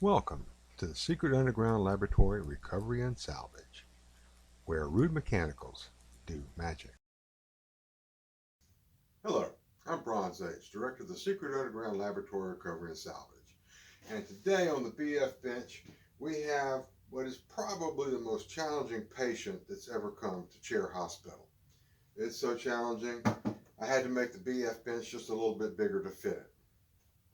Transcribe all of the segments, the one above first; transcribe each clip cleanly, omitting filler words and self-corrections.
Welcome to the Secret Underground Laboratory Recovery and Salvage, where rude mechanicals do magic. Hello, I'm Bronze Age, Director of the Secret Underground Laboratory Recovery and Salvage. And today on the BF bench, we have what is probably the most challenging patient that's ever come to Chair Hospital. It's so challenging, I had to make the BF bench just a little bit bigger to fit it.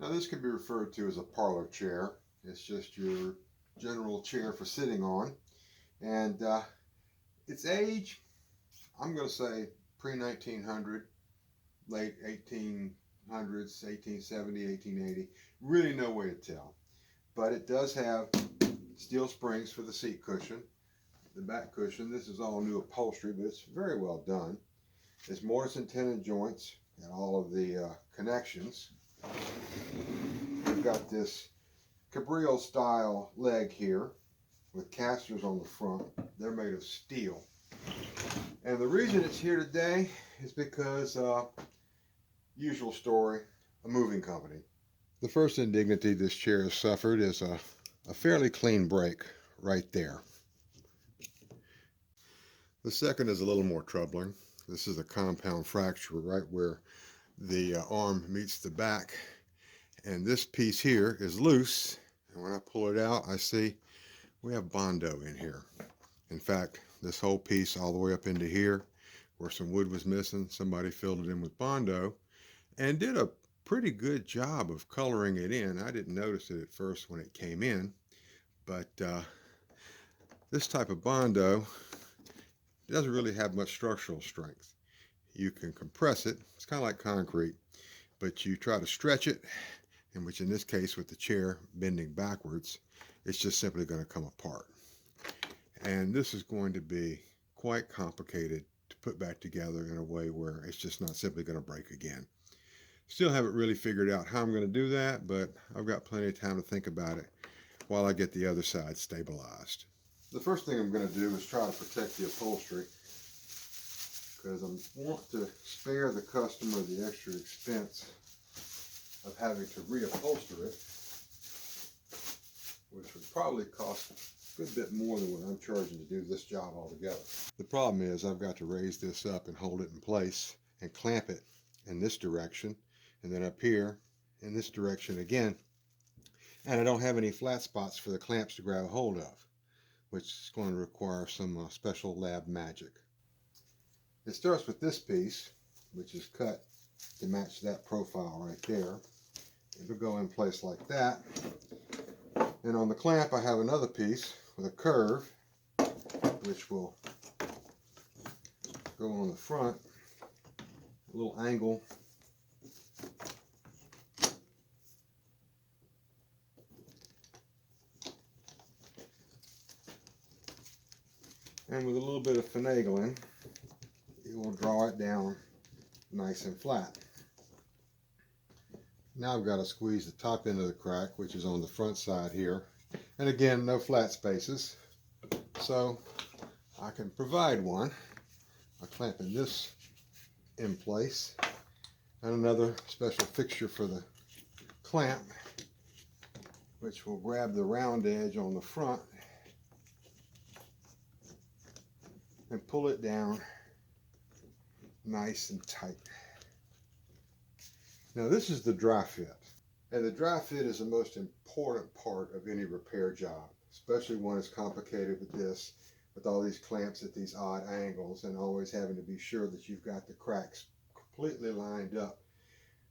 Now this can be referred to as a parlor chair. It's just your general chair for sitting on. And its age, I'm going to say pre-1900, late 1800s, 1870, 1880. Really no way to tell. But it does have steel springs for the seat cushion, the back cushion. This is all new upholstery, but it's very well done. There's mortise and tenon joints and all of the connections. We've got this cabriole style leg here with casters on the front. They're made of steel. And the reason it's here today is because, usual story, a moving company. The first indignity this chair has suffered is a fairly clean break right there. The second is a little more troubling. This is a compound fracture right where the arm meets the back. And this piece here is loose. And when I pull it out, I see we have Bondo in here. In fact, this whole piece all the way up into here, where some wood was missing, somebody filled it in with Bondo and did a pretty good job of coloring it in. I didn't notice it at first when it came in, but this type of Bondo doesn't really have much structural strength. You can compress it, it's kind of like concrete, but you try to stretch it, in which in this case with the chair bending backwards, it's just simply going to come apart. And this is going to be quite complicated to put back together in a way where it's just not simply going to break again. Still haven't really figured out how I'm going to do that, but I've got plenty of time to think about it while I get the other side stabilized. The first thing I'm going to do is try to protect the upholstery, because I want to spare the customer the extra expense of having to reupholster it, which would probably cost a good bit more than what I'm charging to do this job altogether. The problem is I've got to raise this up and hold it in place and clamp it in this direction, and then up here in this direction again. And I don't have any flat spots for the clamps to grab a hold of, which is going to require some special lab magic. It starts with this piece, which is cut to match that profile right there. It'll go in place like that. And on the clamp, I have another piece with a curve, which will go on the front, a little angle. And with a little bit of finagling, it will draw it down nice and flat. Now I've got to squeeze the top end of the crack, which is on the front side here. And again, no flat spaces. So I can provide one by clamping this in place, and another special fixture for the clamp, which will grab the round edge on the front and pull it down nice and tight. Now this is the dry fit, and the dry fit is the most important part of any repair job, especially one as complicated with this, with all these clamps at these odd angles and always having to be sure that you've got the cracks completely lined up.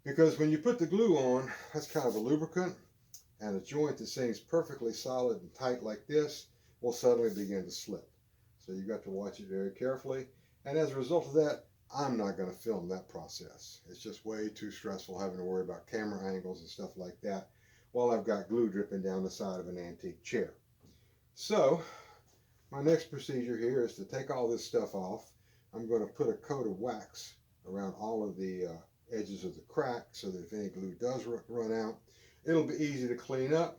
Because when you put the glue on, that's kind of a lubricant, and a joint that seems perfectly solid and tight like this will suddenly begin to slip. So you've got to watch it very carefully, and as a result of that, I'm not going to film that process. It's just way too stressful having to worry about camera angles and stuff like that while I've got glue dripping down the side of an antique chair. So my next procedure here is to take all this stuff off. I'm going to put a coat of wax around all of the edges of the crack so that if any glue does run out, it'll be easy to clean up.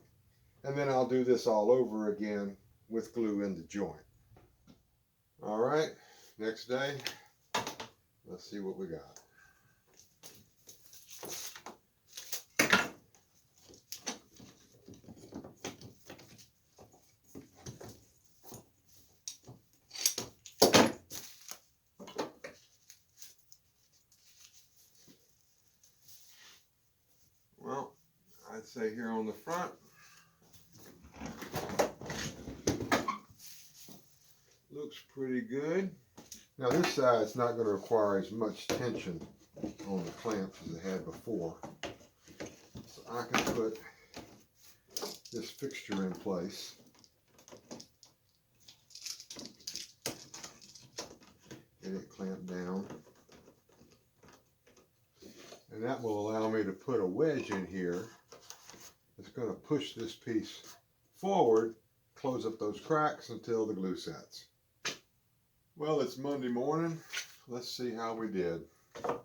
And then I'll do this all over again with glue in the joint. All right, next day. Let's see what we got. let's say here on the front. Looks pretty good. Now this side's not going to require as much tension on the clamps as it had before. So I can put this fixture in place. Get it clamped down. And that will allow me to put a wedge in here. It's going to push this piece forward, close up those cracks until the glue sets. Well, it's Monday morning. Let's see how we did. I'm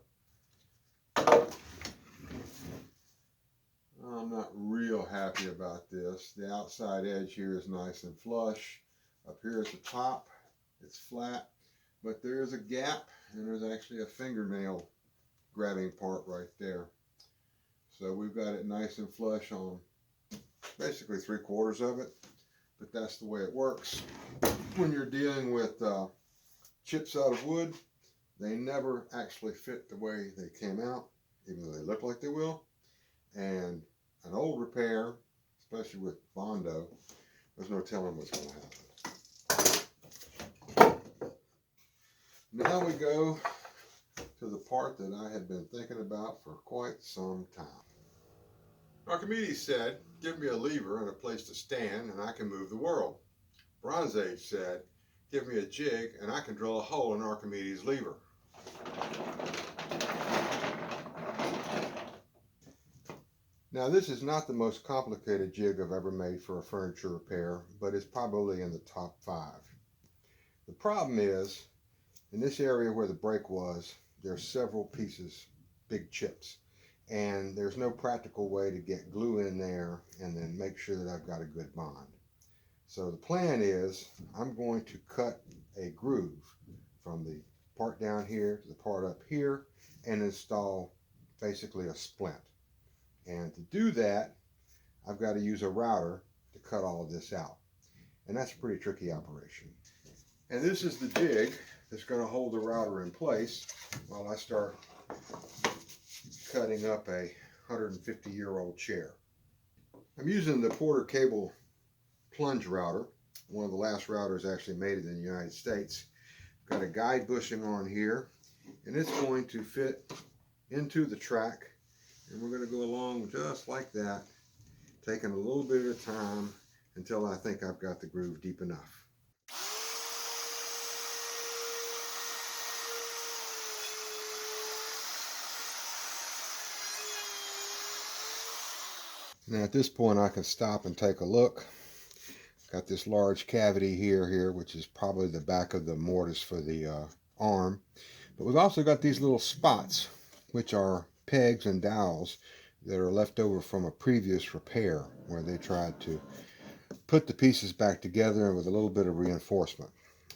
not real happy about this. The outside edge here is nice and flush. Up here at the top, it's flat, but there is a gap and there's actually a fingernail grabbing part right there. So we've got it nice and flush on basically 3/4 of it, but that's the way it works. When you're dealing with chips out of wood, they never actually fit the way they came out, even though they look like they will. And an old repair, especially with Bondo, there's no telling what's going to happen. Now we go to the part that I had been thinking about for quite some time. Archimedes said, give me a lever and a place to stand and I can move the world. Bronze Age said, give me a jig and I can drill a hole in Archimedes' lever. Now this is not the most complicated jig I've ever made for a furniture repair, but it's probably in the top 5. The problem is, in this area where the break was, there's several pieces, big chips, and there's no practical way to get glue in there and then make sure that I've got a good bond. So the plan is I'm going to cut a groove from the part down here to the part up here and install basically a splint. And to do that, I've got to use a router to cut all of this out. And that's a pretty tricky operation. And this is the jig that's going to hold the router in place while I start cutting up a 150-year-old chair. I'm using the Porter Cable plunge router, one of the last routers actually made in the United States. Got a guide bushing on here, and it's going to fit into the track, and we're going to go along just like that, taking a little bit at a time until I think I've got the groove deep enough. Now at this point I can stop and take a look. Got this large cavity here, which is probably the back of the mortise for the arm. But we've also got these little spots, which are pegs and dowels that are left over from a previous repair where they tried to put the pieces back together with a little bit of reinforcement.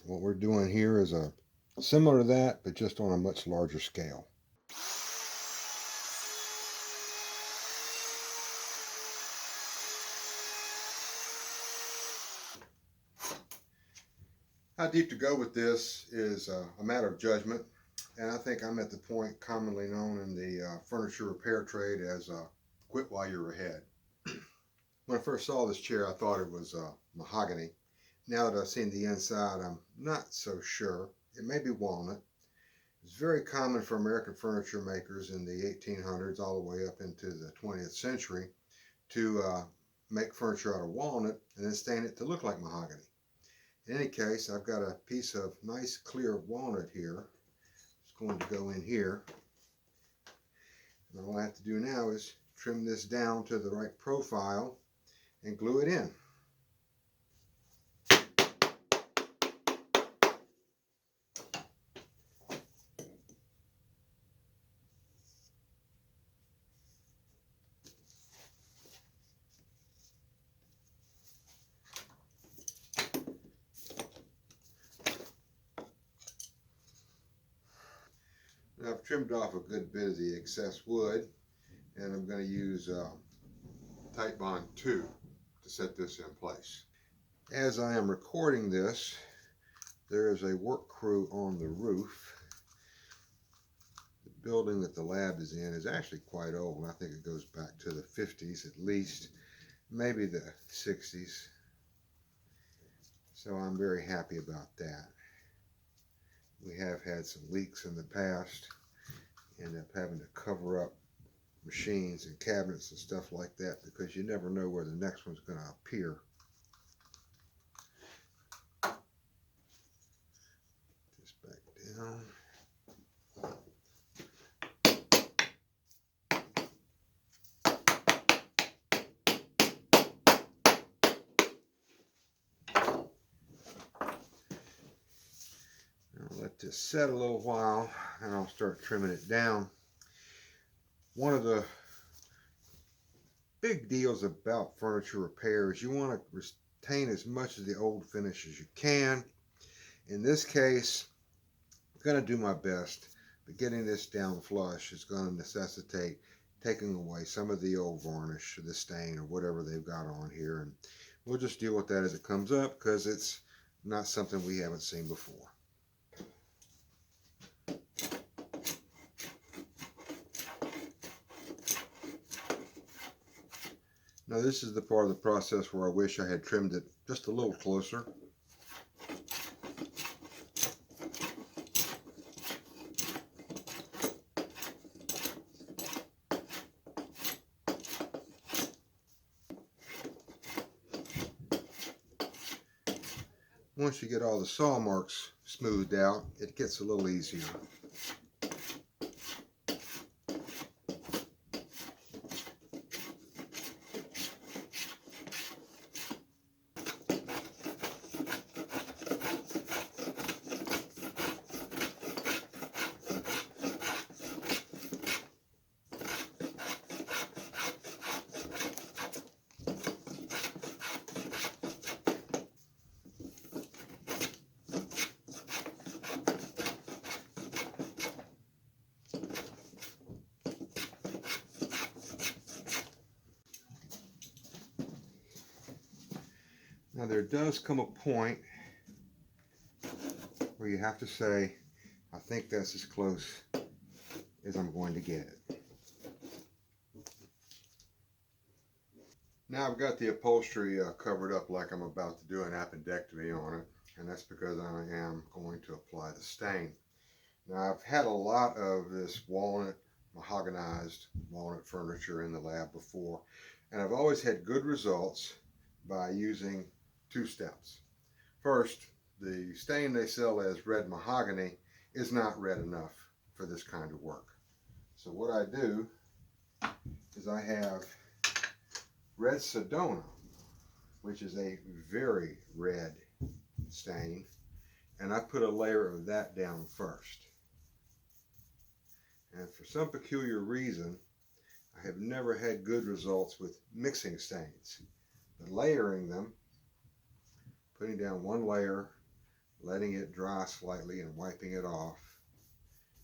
What we're doing here is similar to that, but just on a much larger scale. How deep to go with this is a matter of judgment, and I think I'm at the point commonly known in the furniture repair trade as quit while you're ahead. When I first saw this chair, I thought it was mahogany. Now that I've seen the inside, I'm not so sure. It may be walnut. It's very common for American furniture makers in the 1800s all the way up into the 20th century to make furniture out of walnut and then stain it to look like mahogany. In any case, I've got a piece of nice clear walnut here. It's going to go in here. And all I have to do now is trim this down to the right profile and glue it in. Now I've trimmed off a good bit of the excess wood, and I'm going to use Titebond 2 to set this in place. As I am recording this, there is a work crew on the roof. The building that the lab is in is actually quite old. I think it goes back to the 50s at least, maybe the 60s. So I'm very happy about that. We have had some leaks in the past, end up having to cover up machines and cabinets and stuff like that because you never know where the next one's going to appear. Just back down. I'll let this set a little while and I'll start trimming it down. One of the big deals about furniture repair is you want to retain as much of the old finish as you can. In this case, I'm going to do my best, but getting this down flush is going to necessitate taking away some of the old varnish or the stain or whatever they've got on here, and we'll just deal with that as it comes up because it's not something we haven't seen before. Now this is the part of the process where I wish I had trimmed it just a little closer. Once you get all the saw marks smoothed out, it gets a little easier. Now there does come a point where you have to say, I think that's as close as I'm going to get it. Now I've got the upholstery covered up like I'm about to do an appendectomy on it, and that's because I am going to apply the stain. Now I've had a lot of this mahoganized walnut furniture in the lab before, and I've always had good results by using two steps. First, the stain they sell as red mahogany is not red enough for this kind of work. So what I do is I have red Sedona, which is a very red stain, and I put a layer of that down first. And for some peculiar reason, I have never had good results with mixing stains. But layering them, putting down one layer, letting it dry slightly and wiping it off,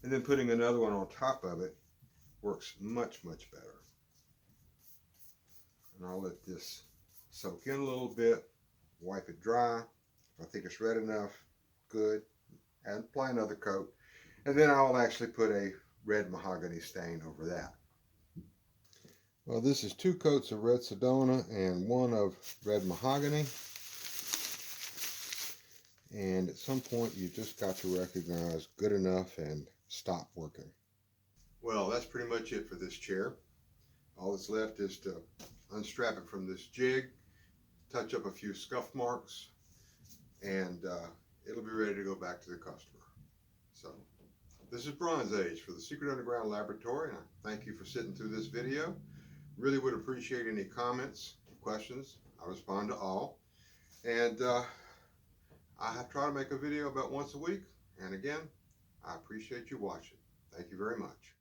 and then putting another one on top of it works much, much better. And I'll let this soak in a little bit, wipe it dry. If I think it's red enough, good, and apply another coat. And then I'll actually put a red mahogany stain over that. Well, this is 2 coats of red Sedona and 1 of red mahogany. And at some point you just got to recognize good enough and stop working. Well, that's pretty much it for this chair. All that's left is to unstrap it from this jig, touch up a few scuff marks, and it'll be ready to go back to the customer. So this is Bronze Age for the Secret Underground Laboratory, and I thank you for sitting through this video. Really would appreciate any comments, questions. I respond to all. And I try to make a video about once a week. And again, I appreciate you watching. Thank you very much.